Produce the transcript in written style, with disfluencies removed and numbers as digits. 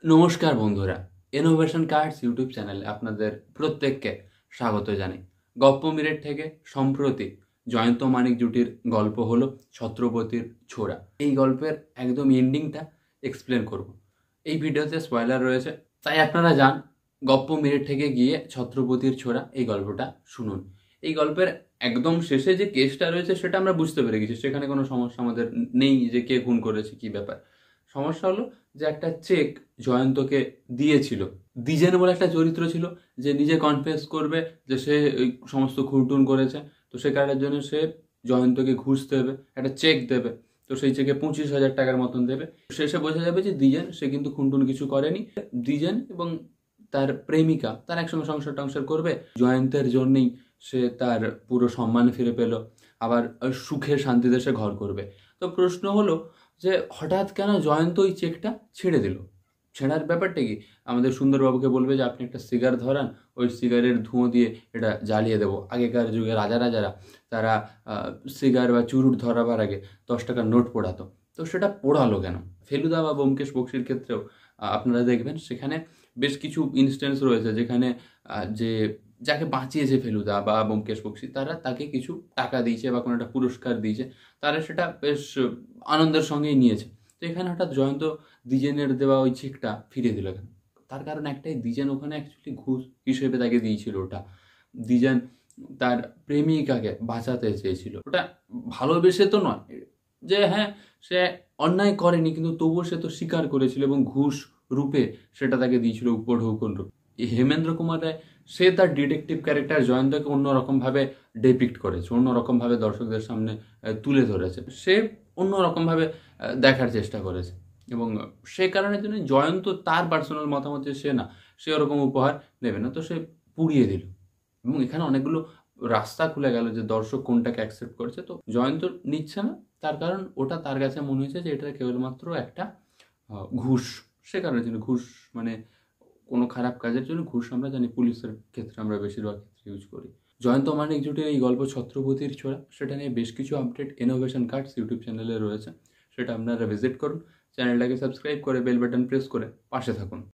নমস্কার বন্ধুরা, innovation cards YouTube চ্যানেলে আপনাদের প্রত্যেককে স্বাগত জানাই। গপ্প মিরেট থেকে সম্প্রতি জয়ন্ত মানিক জুটির গল্প হলো ছত্রপতির ছোরা। এই গল্পের একদম এন্ডিংটা এক্সপ্লেন করব। এই ভিডিওতে স্পয়লার রয়েছে, তাই আপনারা যান গপ্প মিরেট থেকে গিয়ে ছত্রপতির ছোরা এই গল্পটা শুনুন। এই গল্পের একদম শেষে যে কেসটা রয়েছে সেটা আমরা বুঝতে পেরে গেছি, সেখানে কোনো সমস্যা আমাদের নেই যে কে খুন করেছে কি ব্যাপার। সমস্যা হলো যে একটা চেক জয়ন্তকে দিয়েছিল। দ্বিজেন বলে একটা চরিত্র ছিল যে নিজে কনফেস করবে যে সে ওই সমস্ত খুনটুন করেছে। তো সে কারণের জন্য সে জয়ন্তকে ঘুষ দেবে, একটা চেক দেবে। তো সেই চেকে 25,000 টাকার মতন দেবে। শেষে বোঝা যাবে যে দ্বিজেন সে কিন্তু খুনটুন কিছু করেনি। দ্বিজেন এবং তার প্রেমিকা তার একসঙ্গে সংসার টংসার করবে। জয়ন্তের জন্যই সে তার পুরো সম্মান ফিরে পেল, আবার সুখে শান্তিতে সে ঘর করবে। তো প্রশ্ন হলো যে হঠাৎ কেন জয়ন্ত ওই চেকটা ছেড়ে দিল? ছেঁড়ার ব্যাপারটা কি? আমাদের সুন্দরবাবুকে বলবে যে আপনি একটা সিগার ধরান, ওই সিগারের ধুঁয়ো দিয়ে এটা জ্বালিয়ে দেবো। আগেকার যুগে রাজারা তারা সিগার বা চুরুট ধরাবার আগে 10 টাকার নোট পোড়াতো। তো সেটা পোড়ালো কেন? ফেলুদা বা ব্যোমকেশ বক্সীর ক্ষেত্রেও আপনারা দেখবেন সেখানে বেশ কিছু ইনস্ট্যান্স রয়েছে যেখানে যে যাকে বাঁচিয়েছে ফেলুদা বা ব্যোমকেশ বক্সী তারা তাকে কিছু টাকা দিয়েছে বা কোনো একটা পুরস্কার দিয়েছে, তারা সেটা বেশ আনন্দের সঙ্গেই নিয়েছে। তো এখানে হঠাৎ জয়ন্ত দ্বিজেনের দেওয়া ওই চেকটা ফিরিয়ে দিল কেন? তার কারণ একটাই, দ্বিজেন ওখানে অ্যাকচুয়ালি ঘুষ হিসেবে তাকে দিয়েছিল ওটা। দ্বিজেন তার প্রেমিকাকে বাঁচাতে চেয়েছিল, ওটা ভালোবেসে তো নয়। যে হ্যাঁ, সে অন্যায় করেনি কিন্তু তবুও সে তো স্বীকার করেছিল এবং ঘুষ রূপে সেটা তাকে দিয়েছিল, উপঢৌকন রূপে। এই হেমেন্দ্র কুমার রায় সে তার ডিটেকটিভ ক্যারেক্টার জয়ন্তকে অন্যরকমভাবে ডেপিক্ট করেছে, অন্যরকমভাবে দর্শকদের সামনে তুলে ধরেছে। সে অন্যরকমভাবে দেখার চেষ্টা করেছে এবং সে কারণের জন্য জয়ন্ত তার পার্সোনাল মতামত যে সে না, সে ওরকম উপহার নেবে না, তো সে পুড়িয়ে দিল। এবং এখানে অনেকগুলো রাস্তা খুলে গেল যে দর্শক কোনটাকে অ্যাকসেপ্ট করছে। তো জয়ন্ত নিচ্ছে না, তার কারণ ওটা তার কাছে মনে হয়েছে যে এটা কেবলমাত্র একটা ঘুষ। সে কারণের জন্য ঘুষ মানে কোনো খারাপ কাজের জন্য ঘুষ আমরা জানি পুলিশের ক্ষেত্রে আমরা বেশিরভাগ ক্ষেত্রে ইউজ করি। জয়ন্ত মানিক জুটির এই গল্প ছত্রপতির ছোরা, সেটা নিয়ে বেশ কিছু আপডেট ইনোভেশন কার্ডস ইউটিউব চ্যানেলে রয়েছে, সেটা আপনারা ভিজিট করুন। চ্যানেলটাকে সাবস্ক্রাইব করে বেল বাটন প্রেস করে পাশে থাকুন।